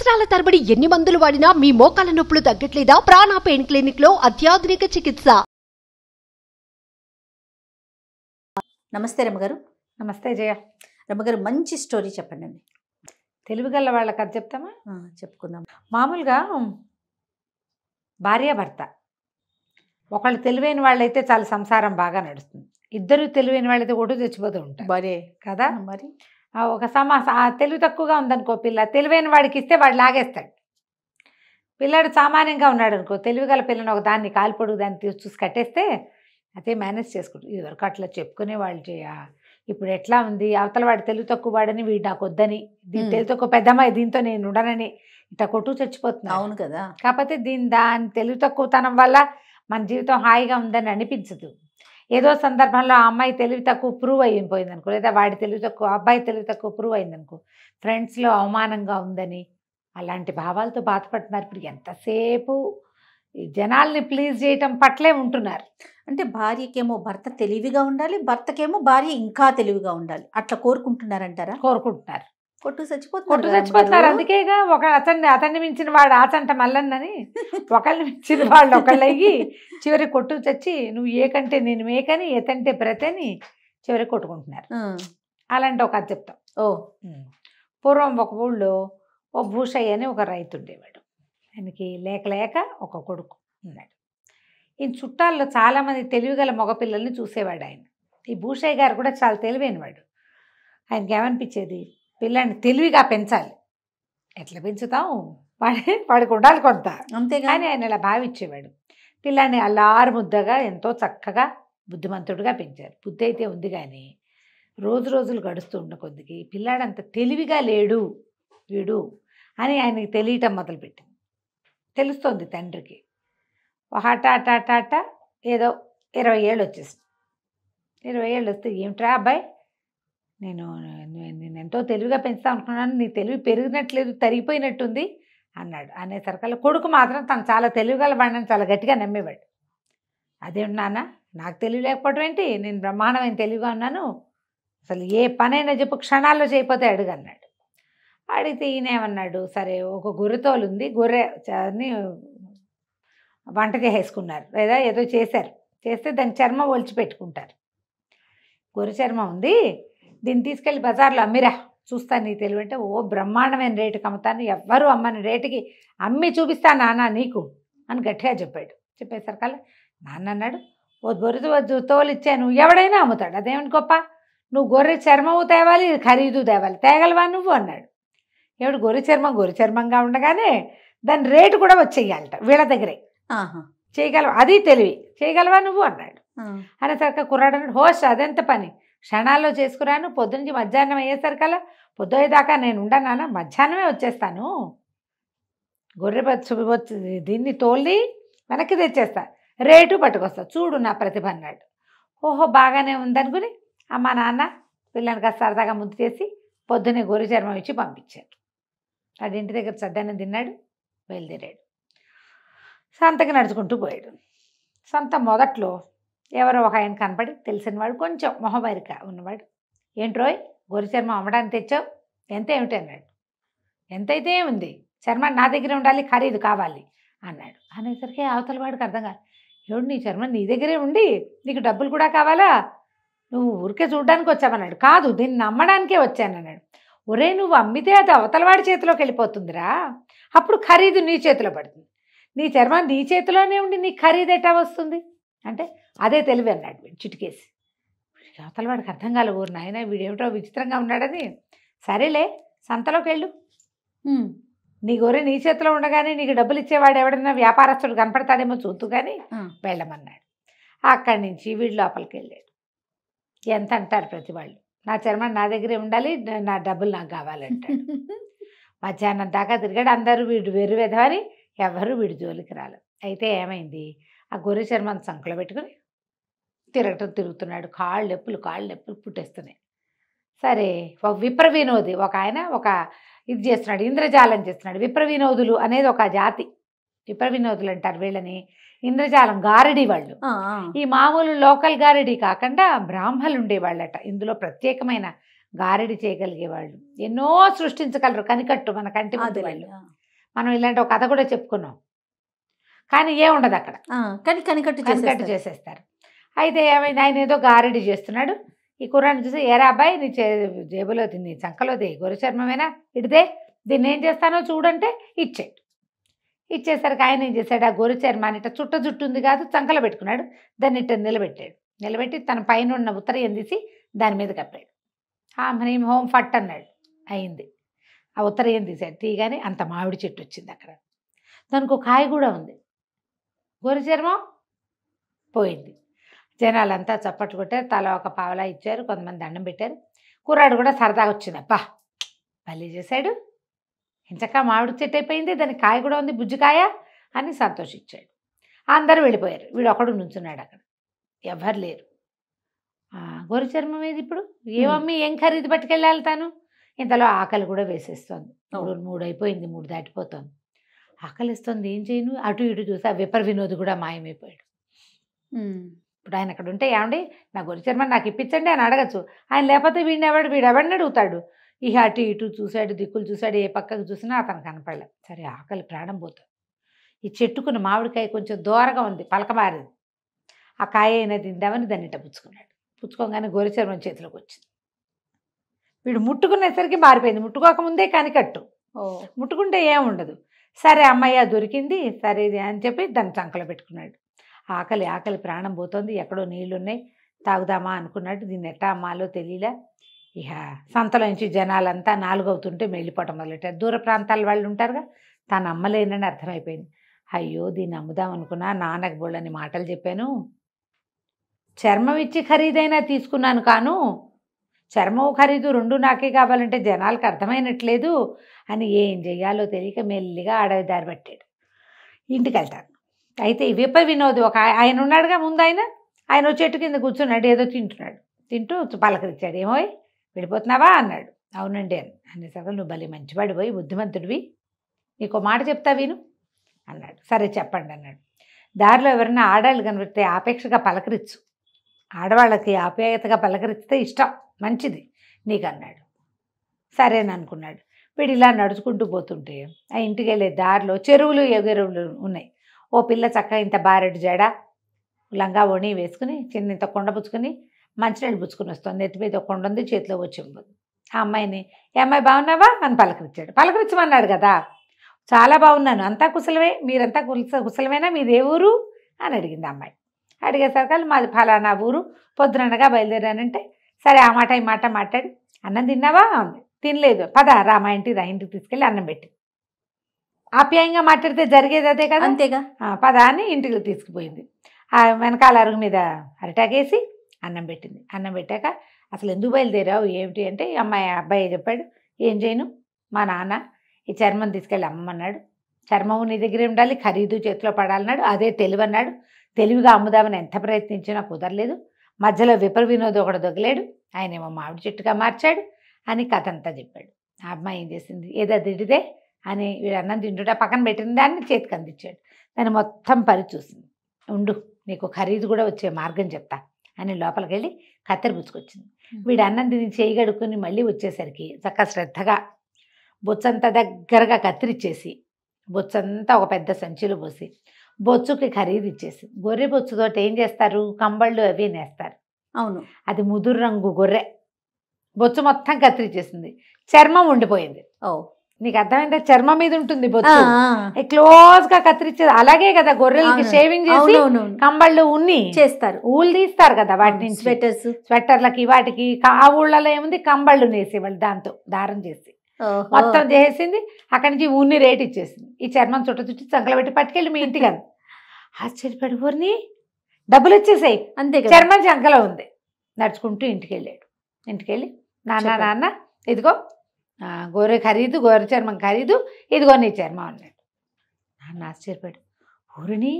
సంవత్సరాల తరబడి ఎన్ని మందులు వాడినా మీ మోకాల నొప్పులు తగ్గట్లేదా? ప్రాణ పెయిన్ క్లినిక్ లో అత్యాధునిక చికిత్స. నమస్తే రమ్మగారు. నమస్తే జయ. రమ్మగారు, మంచి స్టోరీ చెప్పండి. తెలుగుగల్ల వాళ్ళ కథ చెప్తామా? చెప్పుకుందాం. మామూలుగా భార్యాభర్త ఒకళ్ళు తెలివైన వాళ్ళైతే చాలా సంసారం బాగా నడుస్తుంది. ఇద్దరు తెలివైన వాళ్ళైతే ఒకటి తెచ్చిపోతూ ఉంటారు భార్య కదా. మరి ఒక తెలివి తక్కువగా ఉందనుకో పిల్ల, తెలివైన వాడికి ఇస్తే వాడు లాగేస్తాడు. పిల్లాడు సామాన్యంగా ఉన్నాడు అనుకో, తెలివిగల పిల్లని ఒక దాన్ని కాలిపొడుగు దాన్ని చూసి కట్టేస్తే అదే మేనేజ్ చేసుకుంటాడు. ఇదివరకు అట్లా చెప్పుకునే వాళ్ళు చేయ. ఇప్పుడు ఎట్లా ఉంది, అవతల వాడు తెలివి తక్కువ వాడని వీడు నాకు వద్దని, దీని తెలివి తక్కువ పెద్దమ్మాయి దీంతో నేను ఉండనని ఇట్లా కొట్టు చచ్చిపోతున్నా. అవును కదా. కాకపోతే దాని తెలివి తక్కువతనం వల్ల మన జీవితం హాయిగా ఉందని అనిపించదు. ఏదో సందర్భంలో ఆ అమ్మాయి తెలివి తక్కువ ప్రూవ్ అయిపోయింది అనుకో, లేదా వాడి తెలివి తక్కువ అబ్బాయి తెలివి తక్కువ ప్రూవ్ అయిందనుకో, ఫ్రెండ్స్లో అవమానంగా ఉందని అలాంటి భావాలతో బాధపడుతున్నారు. ఇప్పుడు ఎంతసేపు జనాల్ని ప్లీజ్ చేయటం పట్లే ఉంటున్నారు. అంటే భార్యకేమో భర్త తెలివిగా ఉండాలి, భర్తకేమో భార్య ఇంకా తెలివిగా ఉండాలి, అట్లా కోరుకుంటున్నారంటారా? కోరుకుంటున్నారు. కొట్టు చచ్చిపోతున్నారు. అందుకేగా అతన్ని మించిన వాడు ఆచంట మల్లన్నని ఒకళ్ళని మించిన వాళ్ళు ఒకళ్ళయ్యి చివరి కొట్టు చచ్చి నువ్వు ఏకంటే నేను మేకని, ఏతంటే బ్రతని చివరికి కొట్టుకుంటున్నారు. అలాంటి ఒక కథ చెప్తాం. పూర్వం ఒక ఊళ్ళో ఓ భూషయ్య అని ఒక రైతు ఉండేవాడు. ఆయనకి లేక లేక ఒక కొడుకు ఉన్నాడు. ఈ చుట్టాల్లో చాలామంది తెలివిగల మగపిల్లల్ని చూసేవాడు ఆయన. ఈ భూషయ్య గారు కూడా చాలా తెలివైనవాడు. ఆయనకి ఏమనిపించేది, పిల్లాన్ని తెలివిగా పెంచాలి. ఎట్లా పెంచుతాం, వాడికి ఉండాలి కొంత, అంతేగాని ఆయన ఇలా భావించేవాడు. పిల్లాన్ని అల్లారు ముద్దగా ఎంతో చక్కగా బుద్ధిమంతుడిగా పెంచారు. బుద్ధి అయితే ఉంది కానీ రోజు రోజులు గడుస్తూ ఉన్న కొద్దికి పిల్లాడంత తెలివిగా లేడు వీడు అని ఆయనకి తెలియటం మొదలుపెట్టింది. తెలుస్తోంది తండ్రికి. హఠాట ఏదో 20 ఏళ్ళు వచ్చేసింది. 20 ఏళ్ళు వస్తే ఏమిట్రా అబ్బాయి, నేను ఎంతో తెలివిగా పెంచుతా అనుకున్నాను, నీ తెలివి పెరిగినట్లేదు, తరిగిపోయినట్టుంది అన్నాడు. అనేసరికల్లా కొడుకు మాత్రం తను చాలా తెలివిగల వాడిని చాలా గట్టిగా నమ్మేవాడు. అదేంటి నాన్న, నాకు తెలివి లేకపోవడం ఏంటి, నేను బ్రహ్మాండమైన తెలివిగా ఉన్నాను, అసలు ఏ పనైనా చెప్పు క్షణాల్లో చేయకపోతే అడుగు అన్నాడు. అడిగితే ఈయనేమన్నాడు, సరే ఒక గొర్రెతోలు ఉంది, గొర్రెని వంట చేసేసుకున్నారు, లేదా ఏదో చేస్తే దాని చర్మం ఒలిచి పెట్టుకుంటారు. గొర్రె చర్మం ఉంది, దీన్ని తీసుకెళ్ళి బజార్లో అమ్మిరా, చూస్తాను నీ తెలివి అంటే. ఓ బ్రహ్మాండమైన రేటుకి అమ్ముతాను, ఎవ్వరూ అమ్మని రేటుకి అమ్మి చూపిస్తాను నాన్న నీకు అని గట్టిగా చెప్పాడు. చెప్పేసరికల్లా నాన్న అన్నాడు, ఓ గొర్రె తోలు ఇచ్చాను, ఎవడైనా అమ్ముతాడు, అదేమిటి గొప్ప, నువ్వు గొర్రె చర్మము తేవాలి, ఖరీదు తేవాలి, తేగలవా నువ్వు అన్నాడు. ఎవడు గొర్రె చర్మంగా ఉండగానే దాని రేటు కూడా వచ్చేయాలట వీళ్ళ దగ్గరే. చేయగలవా, అది తెలివి, చేయగలవా నువ్వు అన్నాడు. అనేసరికి కుర్రాడు అన్నాడు, హోష్ అదెంత పని, క్షణాల్లో చేసుకురాను, పొద్దునుంచి మధ్యాహ్నం అయ్యేసరికల్లా పొద్దుయ్యేదాకా నేను ఉండనానా, మధ్యాహ్నమే వచ్చేస్తాను, గొర్రె దీన్ని తోలి వెనక్కి తెచ్చేస్తా, రేటు పట్టుకొస్తా, చూడు నా ప్రతిభ అన్నాడు. ఓహో బాగానే ఉందనుకుని అమ్మ నాన్న పిల్లని కాస్త సరదాగా ముద్దు చేసి పొద్దున్నే గొర్రె చర్మం ఇచ్చి పంపించారు. వాడి ఇంటి దగ్గర సద్దాన్ని తిన్నాడు, బయలుదేరాడు. సంతకి నడుచుకుంటూ పోయాడు. సంత మొదట్లో ఎవరో ఒక ఆయన కనపడి తెలిసినవాడు, కొంచెం మొహబరిక ఉన్నవాడు, ఏంట్రోయ్ గొర్రె చర్మం అమ్మడానికి తెచ్చావు, ఎంత ఏమిటి అన్నాడు. ఎంతైతే ఉంది, చర్మం నా దగ్గర ఉండాలి, ఖరీదు కావాలి అన్నాడు. అనేసరికి అవతల వాడికి అర్థం కాదు, ఏమిటి నీ చర్మం నీ దగ్గరే ఉండి నీకు డబ్బులు కూడా కావాలా, నువ్వు ఊరికే చూడడానికి వచ్చావన్నాడు. కాదు, దీన్ని నమ్మడానికే వచ్చానన్నాడు. ఒరే నువ్వు అమ్మితే అది అవతలవాడి చేతిలోకి వెళ్ళిపోతుందిరా, అప్పుడు ఖరీదు నీ చేతిలో పడుతుంది, నీ చర్మం నీ చేతిలోనే ఉండి నీ ఖరీదు ఎట్టా వస్తుంది అంటే అదే తెలివి అన్నాడు వీడు చిటికేసి. అవతలవాడికి అర్థం కాలే, ఊరు నాయన వీడేమిటో విచిత్రంగా ఉన్నాడని. సరేలే సంతలోకి వెళ్ళు, నీ గొర్రె నీ చేతిలో ఉండగానే నీకు డబ్బులు ఇచ్చేవాడు ఎవడన్నా వ్యాపారస్తుడు కనపడతాడేమో చూస్తూ కానీ వెళ్ళమన్నాడు. అక్కడి నుంచి వీడు లోపలికి వెళ్ళాడు. ఎంత అంటారు ప్రతి వాళ్ళు, నా చర్మం నా దగ్గరే ఉండాలి, నా డబ్బులు నాకు కావాలంటాడు. మధ్యాహ్నం దాకా తిరిగాడు, అందరూ వీడు వెర్రి వెధవని ఎవరు వీడి జోలికి రాలేదు. అయితే ఏమైంది, ఆ గొర్రె చర్మం సంకలో పెట్టుకుని తిరుగుతున్నాడు. కాళ్ళు నొప్పులు పుట్టేస్తున్నాయి. సరే ఒక విప్ర వినోది ఒక ఆయన ఒక ఇది చేస్తున్నాడు, ఇంద్రజాలం చేస్తున్నాడు. విప్ర వినోదులు అనేది ఒక జాతి, విప్ర వినోదులు అంటారు వీళ్ళని. ఇంద్రజాలం గారడి వాళ్ళు, ఈ మామూలు లోకల్ గారడి కాకుండా బ్రాహ్మలు ఉండేవాళ్ళట. ఇందులో ప్రత్యేకమైన గారడి చేయగలిగే వాళ్ళు, ఎన్నో సృష్టించగలరు, కనికట్టు మన కంటి ముందు వాళ్ళు. మనం ఇలాంటి ఒక కథ కూడా చెప్పుకున్నాం. కానీ ఏముండదు అక్కడ, కానీ కనికట్టు కనికట్టు చేసేస్తారు. అయితే ఏమైంది, ఆయన ఏదో గారెడి చేస్తున్నాడు. ఈ కుర్రాన్ని చూసి, ఏరా అబ్బాయి నీ జేబులో నీ చంకలోది గొర్రె చర్మమేనా, ఇడితే దీన్ని ఏం చేస్తానో చూడంటే ఇచ్చాడు. ఇచ్చేసరికి ఆయన ఏం చేశాడు, ఆ గొర్రె చర్మాన్ని ఇట్ట చుట్ట జుట్టు ఉంది కాదు చంకలో పెట్టుకున్నాడు. దాన్ని ఇట్ట నిలబెట్టాడు. నిలబెట్టి తన పైన ఉన్న ఉత్తరీయం తీసి దాని మీద కప్పాడు. హ్రీం హోం ఫట్ అన్నాడు. అయింది. ఆ ఉత్తరీయం తీసాడు. తీయగానే అంత మామిడి చెట్టు వచ్చింది అక్కడ. దానికి ఒక కాయ కూడా ఉంది. గొర్రె చర్మం పోయింది. జనాలంతా చప్పట్లు కొట్టారు. తల ఒక పావలా ఇచ్చారు. కొంతమంది దండం పెట్టారు. కుర్రాడు కూడా సరదాగా వచ్చింది. అబ్బా భలే చేశాడు, ఇంచక్క మామిడి చెట్టు అయిపోయింది, దానికి కాయ కూడా ఉంది, బుజ్జికాయ అని సంతోషించాడు. అందరూ వెళ్ళిపోయారు. వీడు ఒకడు నుంచున్నాడు అక్కడ. ఎవరు లేరు. గొర్రె చర్మం ఏది ఇప్పుడు, ఏమమ్మీ ఏం ఖరీదు పట్టుకెళ్ళాలి తాను. ఇంతలో ఆకలి కూడా వేసేస్తుంది. 3 అయిపోయింది, 3 దాటిపోతుంది. ఆకలి ఇస్తుంది, ఏం చేయను. అటు ఇటు చూసి ఆ విపర్ వినోద్ కూడా మాయమైపోయాడు. ఇప్పుడు ఆయన అక్కడ ఉంటే, ఏమండి నా గొర్రె చర్మం నాకు ఇప్పించండి అని అడగచ్చు. ఆయన లేకపోతే వీడెవడిని అడుగుతాడు. ఇక అటు ఇటు చూశాడు, దిక్కులు చూశాడు, ఏ పక్కకు చూసినా అతను కనపడలేదు. సరే ఆకలి ప్రాణం పోతుంది. ఈ చెట్టుకున్న మామిడికాయ కొంచెం దూరగా ఉంది, పలకమారింది. ఆ కాయ అయినా తిందామని దాన్ని ఇట్ట పుచ్చుకున్నాడు. పుచ్చుకోగానే గొర్రె చర్మం చేతిలోకి వచ్చింది. వీడు ముట్టుకునేసరికి మారిపోయింది. ముట్టుకోకముందే కనికట్టు, ముట్టుకుంటే ఏముండదు. సరే అమ్మయ్య దొరికింది, సరే అని చెప్పి దాన్ని చంకలో పెట్టుకున్నాడు. ఆకలి ప్రాణం పోతుంది. ఎక్కడో నీళ్లున్నాయి, తాగుదామా అనుకున్నాడు. దీన్ని ఎట్టా అమ్మాలో తెలియలే. ఇక సంతలో నుంచి జనాలంతా 4 అవుతుంటే వెళ్ళిపోవటం మొదలెట్టారు. దూర ప్రాంతాల వాళ్ళు ఉంటారుగా, తాను అమ్మలేనని అర్థమైపోయింది. అయ్యో దీన్ని అమ్ముదాం అనుకున్నా, నాన్నకు బోళ్ళని మాటలు చెప్పాను, చర్మం ఇచ్చి ఖరీదైనా తీసుకున్నాను కాను, చర్మం ఖరీదు 2 నాకే కావాలంటే జనాలకు అర్థమైనట్లేదు అని ఏం చెయ్యాలో తెలియక మెల్లిగా అడవి దారి పట్టాడు. ఇంటికి వెళ్తాను. అయితే విప వినోద్ ఒక ఆయన ఉన్నాడుగా ముందు, ఆయన చెట్టు కింద కూర్చున్నాడు, ఏదో తింటున్నాడు. తింటూ పలకరించాడు. ఏమో వెళ్ళిపోతున్నావా అన్నాడు. అవునండి అనేసరికి, నువ్వు భలే మంచివాడు పోయి బుద్ధిమంతుడివి, నీకు మాట చెప్తా విను అన్నాడు. సరే చెప్పండి అన్నాడు. దారిలో ఎవరైనా ఆడాళ్ళు కనిపిస్తే ఆపేక్షగా పలకరించు, ఆడవాళ్ళకి ఆప్యాయతగా పలకరిస్తే ఇష్టం, మంచిది నీకు అన్నాడు. సరేననుకున్నాడు. వీడు ఇలా నడుచుకుంటూ పోతుంటే ఆ ఇంటికి వెళ్ళే దారిలో చెరువులు ఎగురువులు ఉన్నాయి. ఓ పిల్ల చక్కగా ఇంత బారెడు జడ, లంగా ఓణి వేసుకుని, చిన్న ఇంత కొండ పుచ్చుకొని మంచినీళ్ళు పుచ్చుకుని వస్తుంది. నెత్తి మీద ఒక కొండ ఉంది, చేతిలో వచ్చి ఉంది. ఆ అమ్మాయిని, ఏ అమ్మాయి బాగున్నావా అని పలకరించాడు. పలకరించమన్నాడు కదా. చాలా బాగున్నాను, అంతా కుశలమే, మీరంతా కుశలమేనా, మీది ఏ ఊరు అని అడిగింది అమ్మాయి. అడిగేసరికి మాది ఫలానా ఊరు, పొద్దుననగా బయలుదేరానంటే, సరే ఆ మాట ఈ మాట మాట్లాడి, అన్నం తిన్నావా అంది. తినలేదు. పద రా మా ఇంటికి రా, ఇంటికి తీసుకెళ్ళి అన్నం పెట్టి. ఆప్యాయంగా మాట్లాడితే జరిగేది అదే కదా, అంతేగా. పద అని ఇంటికి తీసుకుపోయింది. ఆ వెనకాల అరుగు మీద అరిటాకేసి అన్నం పెట్టింది. అన్నం పెట్టాక, అసలు ఎందుకు బయలుదేరావు ఏమిటి అంటే, అబ్బాయి చెప్పాడు, ఏం చేయను, మా నాన్న ఈ చర్మం తీసుకెళ్ళి అమ్మన్నాడు, చర్మము నీ దగ్గరే ఉండాలి, ఖరీదు చేతిలో పడాలన్నాడు, అదే తెలివి అన్నాడు. తెలివిగా అమ్ముదామని ఎంత ప్రయత్నించినా కుదరలేదు. మధ్యలో విపర వినోద్ ఒకడు దొగలేడు, ఆయనేమో మామిడి చెట్టుగా మార్చాడు అని కథ అంతా చెప్పాడు. ఆ అమ్మాయి ఏం చేసింది, ఏదో తిడితే అని వీడు అన్నం తింటుంటే పక్కన పెట్టిన దాన్ని చేతికి అందించాడు. దాన్ని మొత్తం చూసింది. ఉండు నీకు ఖరీదు కూడా వచ్చే మార్గం చెప్తా అని లోపలికి వెళ్ళి కత్తెర పుచ్చుకొచ్చింది. వీడు అన్నం తిని చేయి గడుక్కుని మళ్ళీ వచ్చేసరికి చక్కగా శ్రద్ధగా బొచ్చంతా దగ్గరగా కత్తిరిచ్చేసి, బొచ్చంతా ఒక పెద్ద సంచిలో పోసి బొచ్చుకి ఖరీదు ఇచ్చేసి, గొర్రె బొచ్చుతోటి ఏం చేస్తారు, కంబళ్ళు అవి నేస్తారు. అవును, అది ముదురు రంగు గొర్రె. బొచ్చు మొత్తం కత్తిరిచ్చేసింది, చర్మం ఉండిపోయింది. నీకు అర్థమైందా, చర్మం మీద ఉంటుంది బొచ్చు, క్లోజ్ గా కత్తిరించేది. అలాగే కదా గొర్రెలకి షేవింగ్ చేసి కంబళ్ళు ఉన్ని చేస్తారు, ఊళ్ళు తీస్తారు కదా వాటి నుంచి, స్వెటర్లకి వాటికి. ఆ ఊళ్ళలో ఏముంది, కంబళ్ళు నేసేవాళ్ళు, దాంతో దారం చేసి మొత్తం చేసింది. అక్కడి నుంచి ఉన్ని రేట్ ఇచ్చేసింది. ఈ చర్మం చుట్టి చంకలు పెట్టి పట్టుకెళ్ళి మీ ఇంటికి అని. ఆశ్చర్యపడి, ఊరిని డబ్బులు ఇచ్చేసాయి, అంతే, చర్మం చంకలో ఉంది. నడుచుకుంటూ ఇంటికి వెళ్ళాడు. ఇంటికి వెళ్ళి, నాన్న ఇదిగో గొర్రె ఖరీదు, గొర్రె చర్మం ఖరీదు, ఇదిగో నీ చర్మం అన్నాడు. నాన్న ఆశ్చర్యపడు, ఊరిని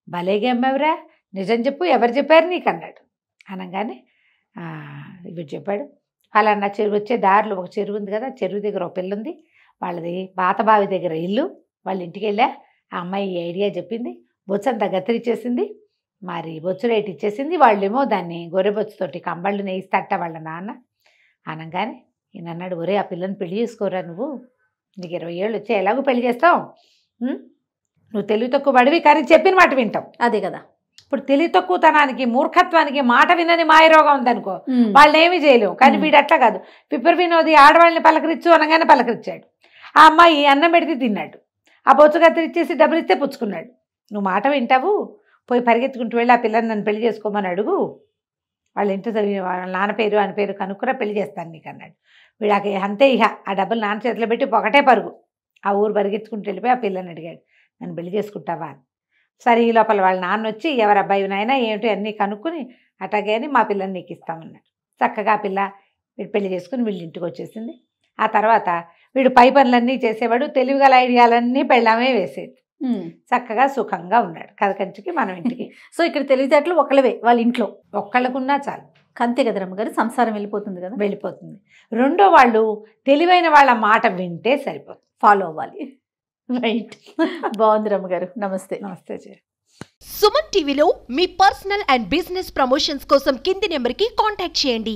భలేగా అమ్మేవరా, నిజం చెప్పు, ఎవరు చెప్పారు నీకు అన్నాడు. అనగానే ఇవి చెప్పాడు. ఫలానా చెరువు వచ్చే దారిలో ఒక చెరువు ఉంది కదా, చెరువు దగ్గర ఒక పిల్ల ఉంది, వాళ్ళది బాతబావి దగ్గర ఇల్లు. వాళ్ళ ఇంటికి వెళ్ళా, ఆ అమ్మాయి ఈ ఐడియా చెప్పింది, బొచ్చంతా గత్తిరిచ్చేసింది, మరి బొచ్చు రేటు ఇచ్చేసింది. వాళ్ళేమో దాన్ని గొర్రె బొచ్చుతోటి కంబళ్ళు నేయిస్తట వాళ్ళ నాన్న. అనగానే ఈయన అన్నాడు, ఒరే ఆ పిల్లని పెళ్లి చేసుకోరా నువ్వు, నీకు 20 ఏళ్ళు వచ్చే ఎలాగో పెళ్లి చేస్తావు, నువ్వు తెలివి తక్కువ పడివి కానీ చెప్పిన మాట వింటావు. అదే కదా. ఇప్పుడు తెలివి తక్కువతనానికి మూర్ఖత్వానికి మాట వినని మాయరోగం ఉందనుకో, వాళ్ళని ఏమీ చేయలేవు. కానీ వీడు అట్లా కాదు. పిప్పర్ వినోది ఆడవాళ్ళని పలకరించు అనగానే పలకరించాడు. ఆ అమ్మాయి అన్నం పెడితే తిన్నాడు, ఆ బొచ్చు కత్తిరి ఇచ్చేసి డబ్బులు ఇస్తే పుచ్చుకున్నాడు. నువ్వు మాట వింటావు, పోయి పరిగెత్తుకుంటూ వెళ్ళి ఆ పిల్లని నన్ను పెళ్లి చేసుకోమని అడుగు, వాళ్ళ ఇంటి వాళ్ళ నాన్న పేరు ఆయన పేరు కనుక్కురా పెళ్లి చేస్తాను నీకు అన్నాడు. వీళ్ళకి అంతే ఇక ఆ డబ్బులు నాన్న చేతిలో పెట్టి ఒకటే పరుగు ఆ ఊరు పరిగెత్తుకుంటూ వెళ్ళిపోయి ఆ పిల్లని అడిగాడు, నన్ను పెళ్లి చేసుకుంటావా అని. సరే ఈ లోపల వాళ్ళ నాన్న వచ్చి ఎవరు అబ్బాయి నాయన ఏమిటి అన్నీ కనుక్కుని అట్లాగే అని మా పిల్లని నీకు ఇస్తామన్నాడు. చక్కగా ఆ పిల్ల వీడు పెళ్లి చేసుకుని వీళ్ళ ఇంటికి వచ్చేసింది. ఆ తర్వాత వీడు పై పనులన్నీ చేసేవాడు, తెలివిగల ఐడియాలన్నీ పెళ్ళామే వేసేది. చక్కగా సుఖంగా ఉన్నాడు కథ కంచికి మనం ఇంటికి. సో ఇక్కడ తెలివితేటలు ఒకళ్ళవే వాళ్ళ ఇంట్లో, ఒక్కళ్ళకున్నా చాలు. అంతే కదా రమ్మగారు, సంసారం వెళ్ళిపోతుంది కదా. వెళ్ళిపోతుంది. రెండో వాళ్ళు తెలివైన వాళ్ళ మాట వింటే సరిపోతుంది, ఫాలో అవ్వాలి. రైట్. బాగుంది రమ్మగారు. నమస్తే. నమస్తే. సుమన్ టీవీలో మీ పర్సనల్ అండ్ బిజినెస్ ప్రమోషన్స్ కోసం కింది నెంబర్కి కాంటాక్ట్ చేయండి.